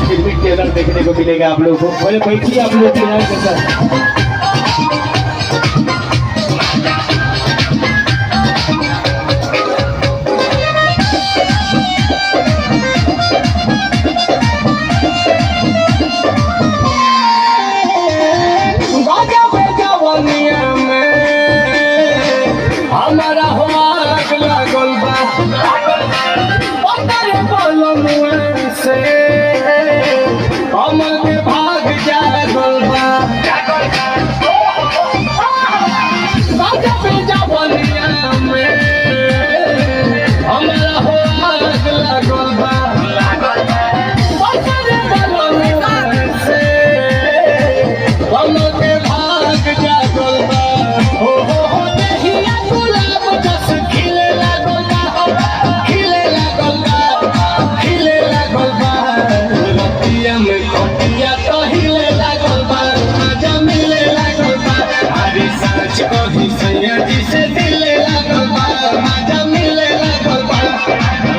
फिल्मी ट्रेलर देखने को मिलेगा आप लोगों को। बोले बैठिए आप लोग ट्रेलर के साथ। हमारा हो आग लागल बा पत्थर बोलम से कमल के भाग जागल बा बाजा पे जवनिया में हमारा हो आग लागल बा पत्थर बोलम से कमल के भाग जागल बा हो देहिया गुलाब जस खिले लागल बा रतिया में खटिया तो हिले लागल बा मजा मिले लागल बा अरे सच कही सैया जी से दिले लागल बा मजा मिले लागल बा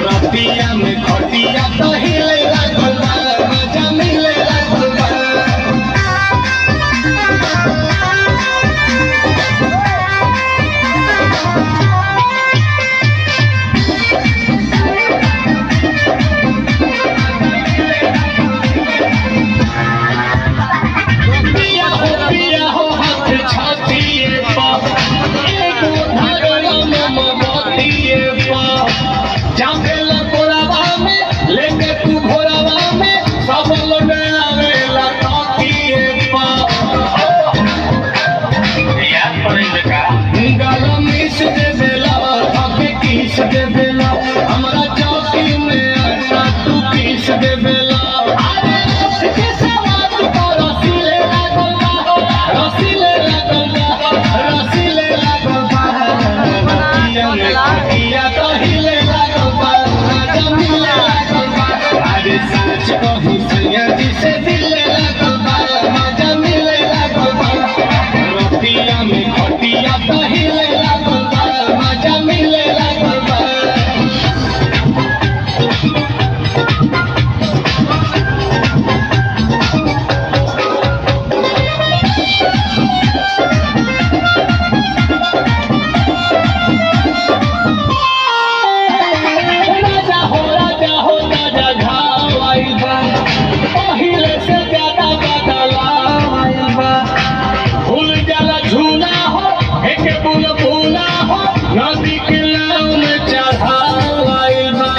रतिया में खटिया तो हिले लागल बा मजा मिले लागल बा हमारा चौकी में आशा तू पीस दे बेला रसीले लागल बा रतिया में खटिया तो हिले लागल बा मजा मिले लागल बा अरे सच कही सैया जी से दिले लागल बा मजा मिले लागल बा रतिया में खटिया तो हिले लागल बा मजा मिले लागल बा नदी के नाव में चढ़ावाइल बा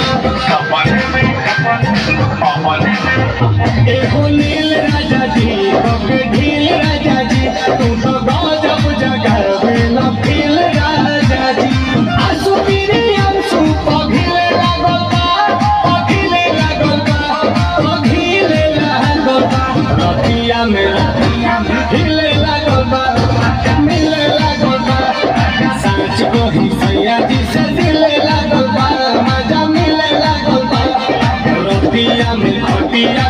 एहो नील राजा जी बके ढील राजा जी तू तो गजब जगावे न फील राजा जी आंसू पीरी आंसू पघिले लागल बा रतिया में हिले लागल बा मिले लागल बा सच कही सैया जी से दिले लागल बा मजा मिले लागल बा रतिया में खटिया